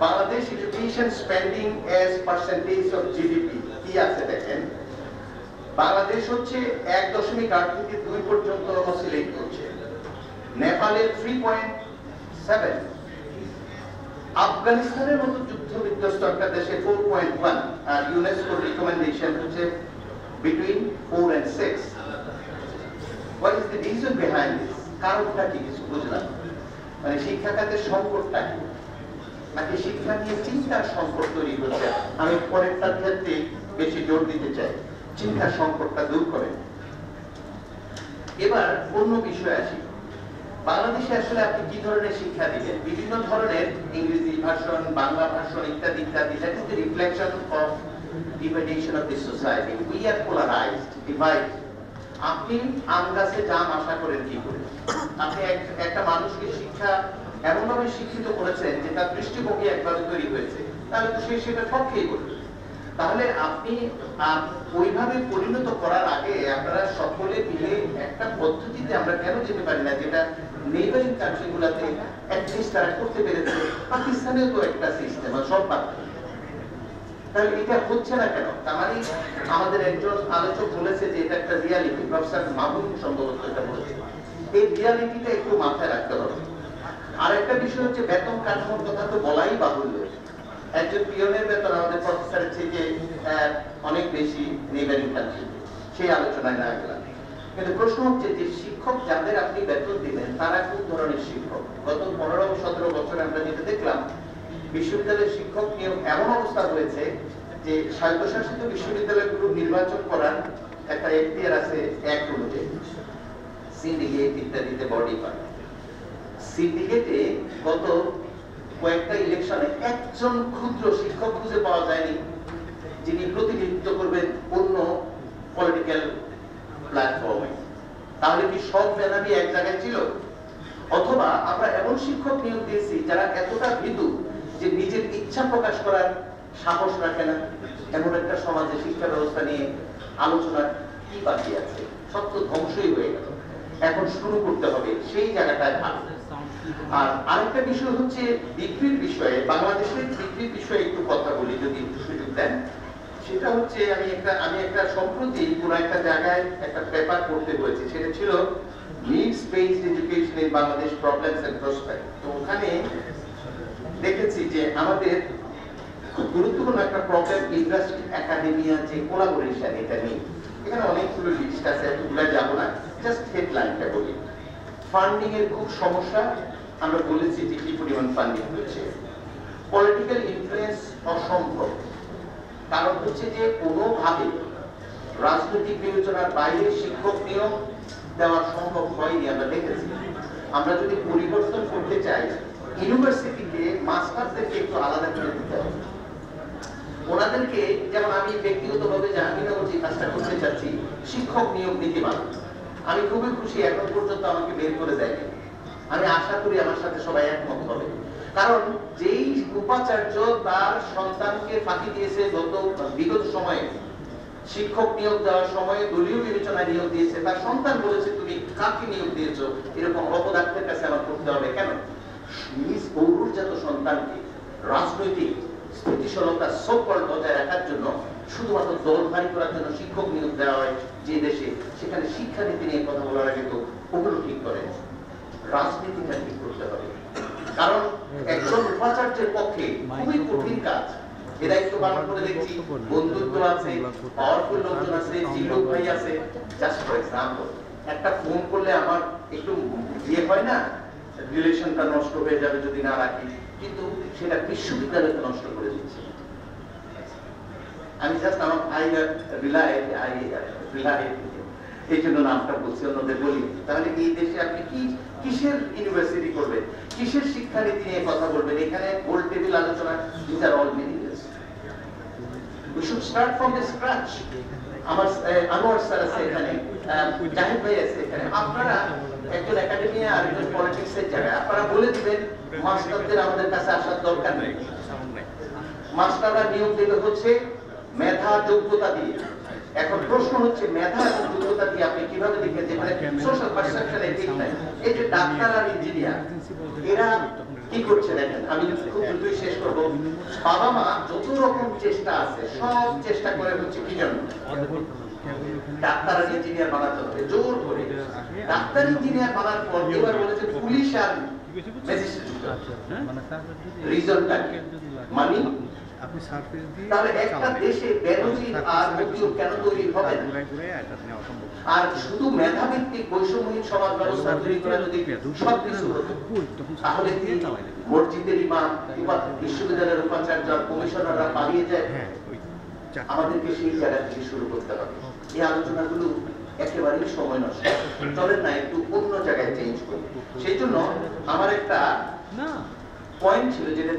Bangladesh education spending as percentage of GDP কি আছে দেখেন, বাংলাদেশ হচ্ছে 1.8 থেকে 2 পর্যন্ত অসিলেট করছে, নেপালের 3.7, আফগানিস্তানের মতো যুদ্ধ বিধ্বস্ত একটা দেশে 4.1, আর ইউনেস্কোর রিকমেন্ডেশন হচ্ছে between 4 and 6. What is the reason behind this? কারণটা কি কিছু বুঝলাম, মানে শিক্ষা খাতের সংকটটা কি, নাকি শিক্ষা নিয়ে চিন্তার সংকট তৈরি হচ্ছে? আমি পরেরটার ক্ষেত্রে বেশি জোর দিতে চাই, চিন্তার সংকটটা দূর করে। এবার অন্য বিষয় আসি, বাংলাদেশে আসলে আপনি কি ধরনের শিক্ষা দিবেন? বিভিন্ন ধরনের ইংরেজি ভাষণ, বাংলা ভাষণ ইত্যাদি ইত্যাদি। That is the reflection of division of the society. We are polarized, divided. আপনি আম গাছে জাম আশা করেন কি করে? আপনি একটা মানুষকে শিক্ষা এমনভাবে শিক্ষিত করেছেন যে তার দৃষ্টিভঙ্গি একভাবে তৈরি হয়েছে, তাহলে তো সে সেটার পক্ষেই করবে। তাহলে আপনি ওইভাবে পরিণত করার আগে আপনারা সকলে মিলে একটা পদ্ধতিতে আমরা কেন যেতে পারি না, যেটা নেইবারিং কান্ট্রিগুলোতে অ্যাটলিস্ট তারা করতে পেরেছে। পাকিস্তানেও তো একটা সিস্টেম সব পাচ্ছে, তাহলে এটা হচ্ছে না কেন? তার মানে আমাদের একজন আলোচক বলেছে যে এটা একটা রিয়ালিটি, প্রফেসর মামুন সম্ভবত এটা বলেছে। এই রিয়ালিটিটা একটু মাথায় রাখতে হবে। আর একটা বিষয় হচ্ছে বেতন কাঠামোর কথা তো বলাই বাহুল্য। একজন পিয়নের বেতন আমাদের প্রফেসরের থেকে অনেক বেশি নেইবারিং কান্ট্রি, সেই আলোচনায় না গেলাম। কিন্তু প্রশ্ন হচ্ছে যে শিক্ষক যাদের আপনি বেতন দিবেন তারা কোন ধরনের শিক্ষক? গত 15-17 বছর আমরা যেটা দেখলাম, বিশ্ববিদ্যালয়ের শিক্ষক নিয়োগ এমন অবস্থা হয়েছে যে স্বায়ত্তশাসিত বিশ্ববিদ্যালয়গুলো নির্বাচন করার একটা এখতিয়ার আছে অ্যাক্ট অনুযায়ী, সিন্ডিকেট ইত্যাদিতে বডি পায়। সিন্ডিকেটে গত কয়েকটা ইলেকশনে একজন ক্ষুদ্র শিক্ষক খুঁজে পাওয়া যায়নি যিনি প্রতিনিধিত্ব করবেন অন্য পলিটিক্যাল প্ল্যাটফর্মে। তাহলে কি সব মেধাবী এক জায়গায় ছিল? অথবা আমরা এমন শিক্ষক নিয়োগ দিয়েছি যারা এতটা ভীতু যে নিজের ইচ্ছা প্রকাশ করার সাহস রাখে না? এমন একটা সমাজে শিক্ষা ব্যবস্থা নিয়ে আলোচনা কি বাকি আছে? সব তো ধ্বংসই হয়ে গেল, এখন শুরু করতে হবে সেই জায়গাটায় ভালো। আর আরেকটা বিষয় হচ্ছে ডিগ্রির বিষয়ে, বাংলাদেশের ডিগ্রির বিষয়ে একটু কথা বলি যদি সুযোগ দেন। সেটা হচ্ছে আমি একটা সম্প্রতি কোন একটা জায়গায় একটা পেপার পড়তে হয়েছে, সেটা ছিল needs based education in Bangladesh problems and prospect. তো ওখানে দেখেছি যে আমাদের খুব গুরুত্বপূর্ণ একটা প্রবলেম ইন্ডাস্ট্রি একাডেমিয়া যে কোলাবোরেশন, এটা নিয়ে এখানে অনেকগুলো লিস্ট আছে, এতগুলো যাব না, জাস্ট হেডলাইনটা বলি। ফান্ডিং এর খুব সমস্যা, আমরা বলেছি যে কি পরিমাণ ফান্ডিং হচ্ছে। পলিটিক্যাল ইনফ্লুয়েন্স অসম্ভব, কারণ হচ্ছে যে কোনোভাবে রাজনৈতিক বিবেচনার বাইরে শিক্ষক নিয়োগ দেওয়া সম্ভব হয়নি, আমরা দেখেছি। আমরা যদি পরিবর্তন করতে চাই, ইউনিভার্সিটিতে মাস্টারদেরকে একটু আলাদা করে দিতে হবে। ওনাদেরকে, যেমন আমি ব্যক্তিগতভাবে জাহাঙ্গীরনগর যে কাজটা করতে চাচ্ছি, শিক্ষক নিয়োগ নীতিমালা, আমি খুবই খুশি, এখন পর্যন্ত আমাকে বের করে দেয়নি। আমি আশা করি আমার সাথে সবাই একমত হবে, কারণ যেই উপাচার্য তার সন্তানকে ফাঁকি দিয়েছে বিগত সময়ে, শিক্ষক নিয়োগ দেওয়ার সময় দলীয় বিবেচনায় নিয়োগ দিয়েছে, তার সন্তান বলেছে তুমি কাকে নিয়োগ দিয়েছো, এরকম অপদার্থের কাছে আমার করতে হবে কেন? নিজ পৌরজাত সন্তানকে রাজনৈতিক স্থিতিশীলতা সকল বজায় রাখার জন্য শুধুমাত্র দল ভারী করার জন্য শিক্ষক নিয়োগ দেওয়া হয় যে দেশে, সেখানে শিক্ষানীতি নিয়ে কথা বলার আগে তো ওগুলো ঠিক করে রাজনীতিটা ঠিক করতে হবে। কারণ একজন উপাচার্যের পক্ষে খুবই কঠিন কাজ, এ দায়িত্ব পালন করে দেখছি বন্ধুত্ব আছে, পাওয়ারফুল লোকজন আছে, জিলোক ভাই আছে। জাস্ট ফর এক্সাম্পল, একটা ফোন করলে আমার একটু ইয়ে হয় না, রিলেশনটা নষ্ট হয়ে যাবে যদি না রাখি, কিন্তু সেটা বিশ্ববিদ্যালয়কে নষ্ট করে দিচ্ছে। আমি জাস্ট আমার ভাই রিলাই এই জন্য নামটা বলছি, অন্যদের বলি। তাহলে এই দেশে আপনি কি কিসের ইউনিভার্সিটি করবেন, কিসের শিক্ষানীতি নিয়ে কথা বলবেন? এখানে গোল টেবিল আলোচনা, these are all meaningless. We should start from the scratch. আমার আনোয়ার স্যার আছে এখানে, জাহিদ ভাই আছে এখানে, আপনারা একজন একাডেমিয়া আর একজন পলিটিক্স এর জায়গায় আপনারা বলে দিবেন মাস্টারদের আমাদের কাছে আসার দরকার নেই, মাস্টাররা নিয়োগ দেবে হচ্ছে মেধা যোগ্যতা দিয়ে। এখন প্রশ্ন হচ্ছে মেধা এবং যোগ্যতা দিয়ে আপনি কিভাবে লিখেন, যেখানে সোশ্যাল পারসেপশনে ঠিক নাই। এই যে ডাক্তার আর ইঞ্জিনিয়ার, এরা কি করছে দেখেন, আমি খুব দ্রুতই শেষ করব। বাবা মা যত রকম চেষ্টা আছে সব চেষ্টা করে হচ্ছে কি জন্য, ডাক্তার আর ইঞ্জিনিয়ার বানাতে হবে জোর করে। ডাক্তার ইঞ্জিনিয়ার বানার পর এবার বলেছে পুলিশ আর ম্যাজিস্ট্রেট। রিজনটা কি? মানি। তাহলে একটা দেশে বেনজির আর মজুর কেন তৈরি হবে না? আর শুধু মেধাভিত্তিক বৈষম্যহীন সমাজ ব্যবস্থা তৈরি করা যদি সবকিছু হতো, তাহলে কি মসজিদের ইমাম কিংবা বিশ্ববিদ্যালয়ের উপাচার্য কমিশনাররা পালিয়ে যায়? আমাদেরকে সেই জায়গা থেকে শুরু করতে হবে। এই আলোচনাগুলো একেবারেই সময় নষ্ট। চলেন না একটু অন্য জায়গায় চেঞ্জ করি। সেই জন্য আমার একটা পয়েন্ট ছিল যেটা